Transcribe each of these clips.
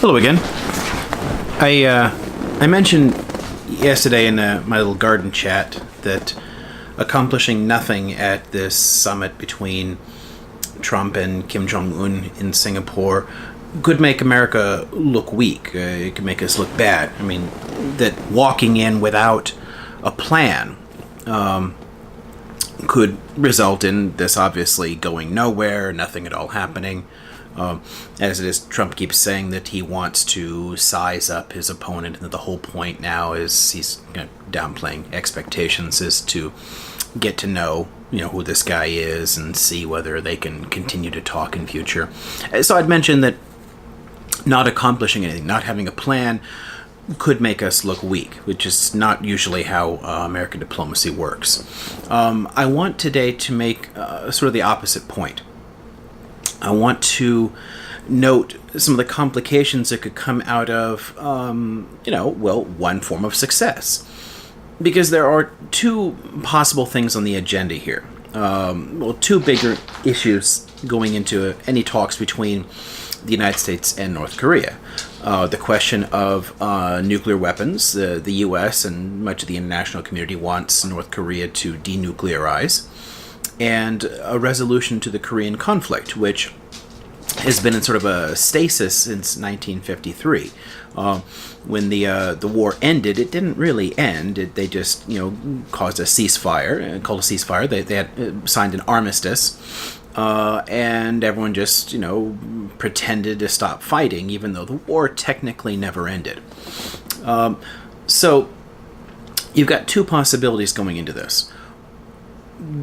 Hello again. I mentioned yesterday in my little garden chat that accomplishing nothing at this summit between Trump and Kim Jong-Un in Singapore could make America look weak. It could make us look bad. I mean, that walking in without a plan could result in this obviously going nowhere, nothing at all happening. As it is, Trump keeps saying that he wants to size up his opponent, and that the whole point now is he's downplaying expectations is to get to know who this guy is and see whether they can continue to talk in future. So I'd mentioned that not accomplishing anything, not having a plan, could make us look weak, which is not usually how American diplomacy works. I want today to make sort of the opposite point. I want to note some of the complications that could come out of, one form of success. Because there are two possible things on the agenda here. Two bigger issues going into any talks between the United States and North Korea. The question of nuclear weapons. The U.S. and much of the international community wants North Korea to denuclearize. And a resolution to the Korean conflict, which has been in sort of a stasis since 1953. When the war ended, it didn't really end. They just caused a ceasefire, called a ceasefire. They had signed an armistice, and everyone just pretended to stop fighting, even though the war technically never ended. So you've got two possibilities going into this.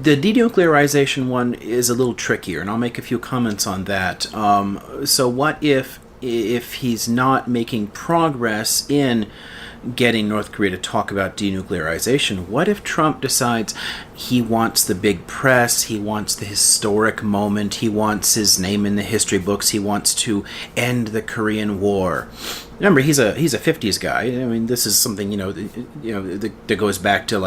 The denuclearization one is a little trickier, and I'll make a few comments on that. So what if he's not making progress in getting North Korea to talk about denuclearization? What if Trump decides he wants the big press, he wants the historic moment, he wants his name in the history books, he wants to end the Korean War? Remember, he's a 50s guy. I mean, this is something that goes back to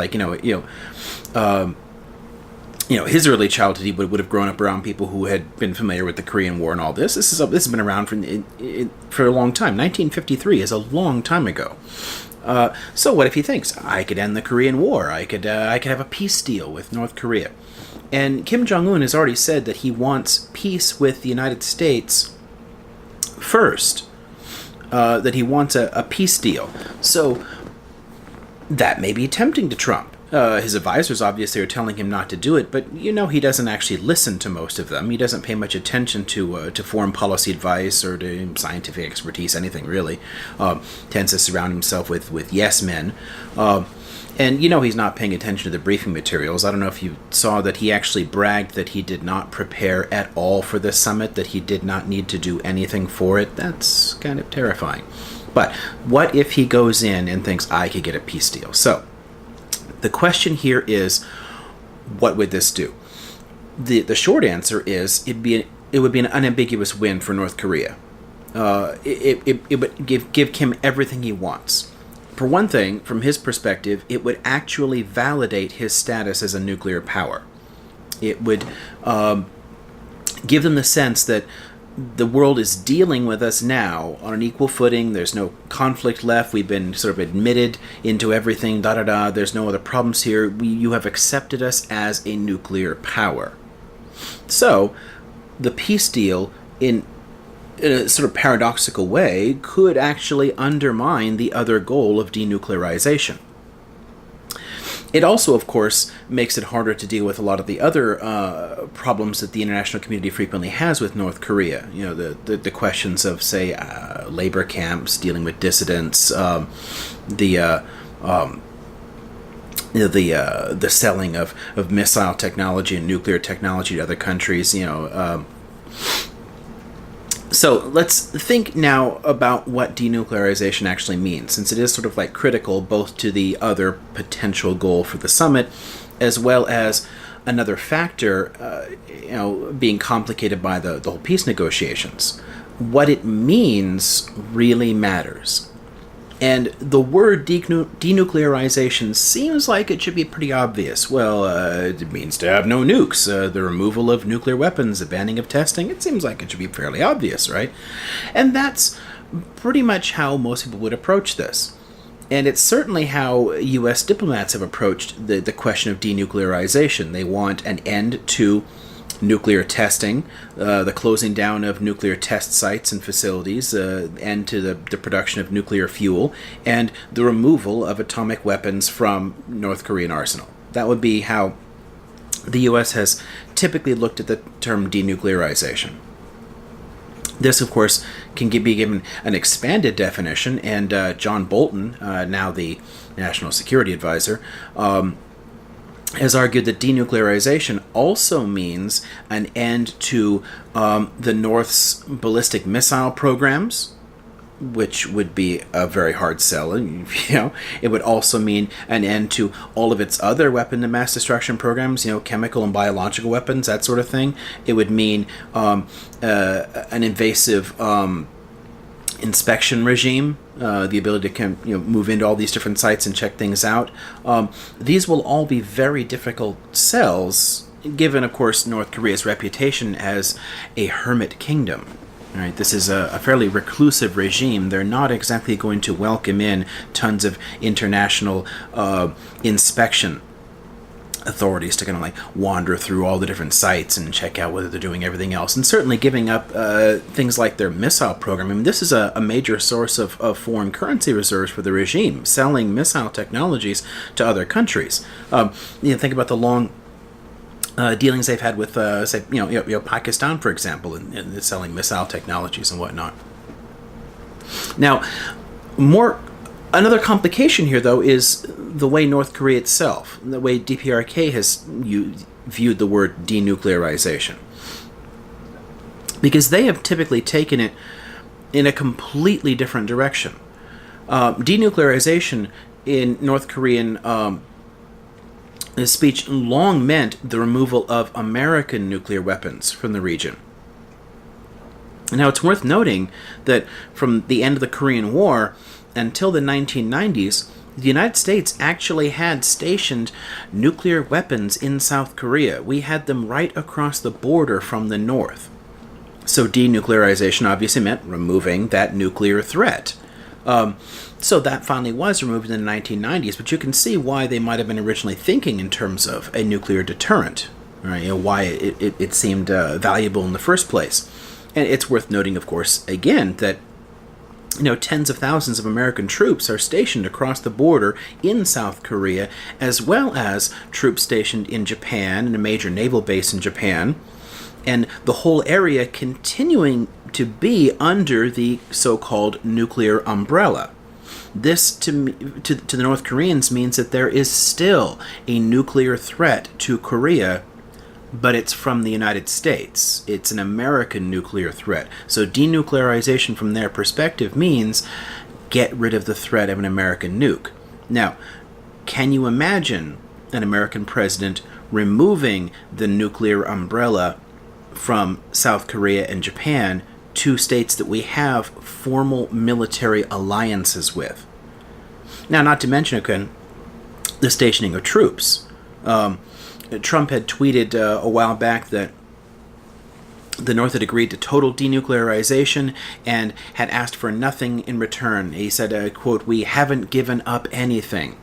his early childhood. He would have grown up around people who had been familiar with the Korean War and all this. This has been around for a long time. 1953 is a long time ago. So what if he thinks, I could end the Korean War? I could have a peace deal with North Korea. And Kim Jong-Un has already said that he wants peace with the United States first. That he wants a peace deal. So that may be tempting to Trump. His advisors obviously are telling him not to do it, but he doesn't actually listen to most of them. He doesn't pay much attention to foreign policy advice or to scientific expertise, anything really. Tends to surround himself with yes men. And he's not paying attention to the briefing materials. I don't know if you saw that he actually bragged that he did not prepare at all for this summit, that he did not need to do anything for it. That's kind of terrifying. But what if he goes in and thinks, I could get a peace deal? So the question here is, what would this do? The short answer is it would be an unambiguous win for North Korea. It would give Kim everything he wants. For one thing, from his perspective, it would actually validate his status as a nuclear power. It would give them the sense that the world is dealing with us now on an equal footing. There's no conflict left. We've been sort of admitted into everything, There's no other problems here. You have accepted us as a nuclear power. So, the peace deal, in a sort of paradoxical way, could actually undermine the other goal of denuclearization. It also, of course, makes it harder to deal with a lot of the other problems that the international community frequently has with North Korea. The questions of, say, labor camps, dealing with dissidents, the selling of missile technology and nuclear technology to other countries. So let's think now about what denuclearization actually means, since it is sort of like critical both to the other potential goal for the summit, as well as another factor, being complicated by the whole peace negotiations. What it means really matters. And the word denuclearization seems like it should be pretty obvious. Well, it means to have no nukes, the removal of nuclear weapons, the banning of testing. It seems like it should be fairly obvious, right? And that's pretty much how most people would approach this. And it's certainly how U.S. diplomats have approached the question of denuclearization. They want an end to nuclear testing, the closing down of nuclear test sites and facilities, end to the production of nuclear fuel, and the removal of atomic weapons from North Korean arsenal. That would be how the U.S. has typically looked at the term denuclearization. This, of course, can be given an expanded definition, and John Bolton, now the National Security Advisor, has argued that denuclearization also means an end to the North's ballistic missile programs, which would be a very hard sell. It would also mean an end to all of its other weapon of mass destruction programs, chemical and biological weapons, that sort of thing. It would mean an invasive inspection regime, the ability to move into all these different sites and check things out. These will all be very difficult sells, given, of course, North Korea's reputation as a hermit kingdom. Right, this is a fairly reclusive regime. They're not exactly going to welcome in tons of international inspection authorities to kind of wander through all the different sites and check out whether they're doing everything else. And certainly giving up things like their missile program. I mean, this is a major source of foreign currency reserves for the regime, selling missile technologies to other countries. Think about the long dealings they've had with, say, Pakistan, for example, in selling missile technologies and whatnot. Now, another complication here, though, is the way North Korea itself, the way DPRK has viewed the word denuclearization. Because they have typically taken it in a completely different direction. Denuclearization in North Korean speech long meant the removal of American nuclear weapons from the region. Now, it's worth noting that from the end of the Korean War until the 1990s, the United States actually had stationed nuclear weapons in South Korea. We had them right across the border from the north. So denuclearization obviously meant removing that nuclear threat. So that finally was removed in the 1990s, but you can see why they might have been originally thinking in terms of a nuclear deterrent, right? Why it seemed valuable in the first place. And it's worth noting, of course, again, that tens of thousands of American troops are stationed across the border in South Korea, as well as troops stationed in Japan and a major naval base in Japan, and the whole area continuing to be under the so-called nuclear umbrella. This, to the North Koreans, means that there is still a nuclear threat to Korea, but it's from the United States. It's an American nuclear threat. So denuclearization from their perspective means get rid of the threat of an American nuke. Now, can you imagine an American president removing the nuclear umbrella from South Korea and Japan, two states that we have formal military alliances with? Now, not to mention, again, the stationing of troops. Trump had tweeted a while back that the North had agreed to total denuclearization and had asked for nothing in return. He said, quote, "We haven't given up anything."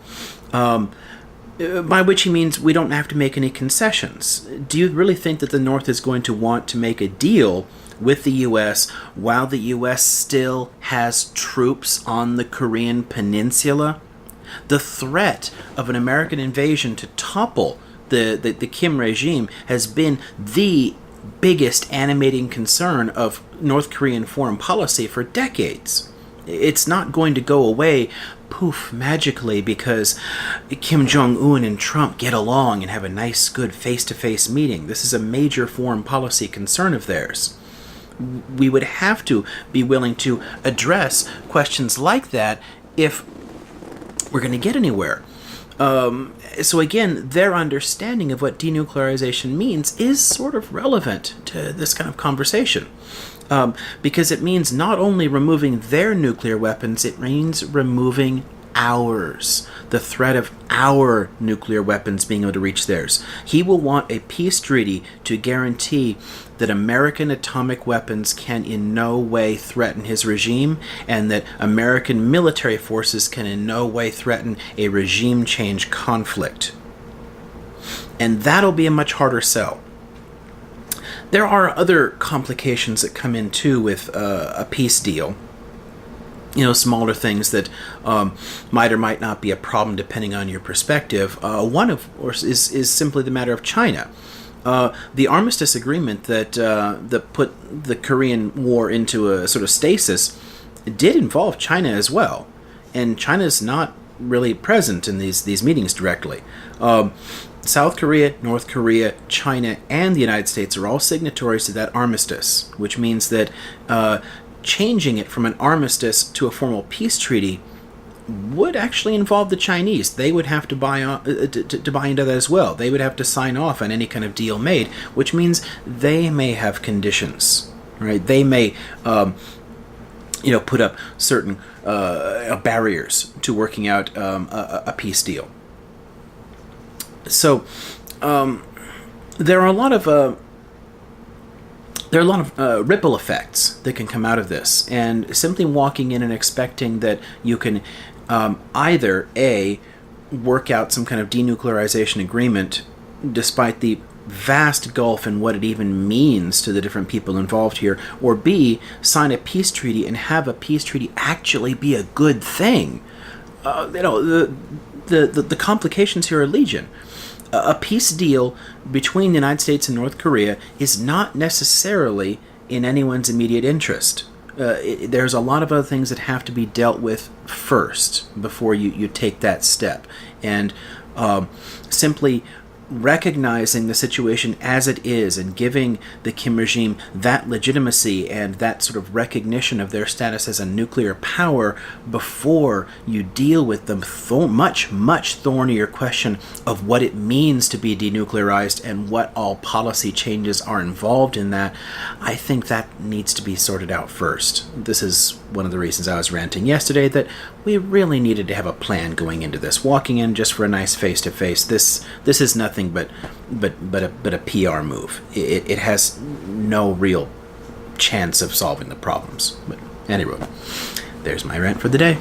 By which he means we don't have to make any concessions. Do you really think that the North is going to want to make a deal with the U.S. while the U.S. still has troops on the Korean Peninsula? The threat of an American invasion to topple the Kim regime has been the biggest animating concern of North Korean foreign policy for decades. It's not going to go away poof magically because Kim Jong-Un and Trump get along and have a nice, good face-to-face meeting. This is a major foreign policy concern of theirs. We would have to be willing to address questions like that if we're going to get anywhere. So again, their understanding of what denuclearization means is sort of relevant to this kind of conversation. Because it means not only removing their nuclear weapons, it means removing the threat of our nuclear weapons being able to reach theirs. He will want a peace treaty to guarantee that American atomic weapons can in no way threaten his regime, and that American military forces can in no way threaten a regime change conflict. And that'll be a much harder sell. There are other complications that come in too with a peace deal. Smaller things that might or might not be a problem depending on your perspective. One, of course, is simply the matter of China. The armistice agreement that put the Korean War into a sort of stasis did involve China as well, and China's not really present in these meetings directly. South Korea, North Korea, China, and the United States are all signatories to that armistice, which means that changing it from an armistice to a formal peace treaty would actually involve the Chinese. They would have to buy into that as well. They would have to sign off on any kind of deal made, which means they may have conditions, right? They may, put up certain barriers to working out a peace deal. So there are a lot of ripple effects that can come out of this, and simply walking in and expecting that you can either A, work out some kind of denuclearization agreement despite the vast gulf in what it even means to the different people involved here, or B, sign a peace treaty and have a peace treaty actually be a good thing. The complications here are legion. A peace deal between the United States and North Korea is not necessarily in anyone's immediate interest. There's a lot of other things that have to be dealt with first before you take that step. And simply recognizing the situation as it is and giving the Kim regime that legitimacy and that sort of recognition of their status as a nuclear power before you deal with the much, much thornier question of what it means to be denuclearized and what all policy changes are involved in that, I think that needs to be sorted out first. This is one of the reasons I was ranting yesterday, that we really needed to have a plan going into this. Walking in just for a nice face-to-face, this is nothing but a PR move. It has no real chance of solving the problems. But anyway, there's my rant for the day.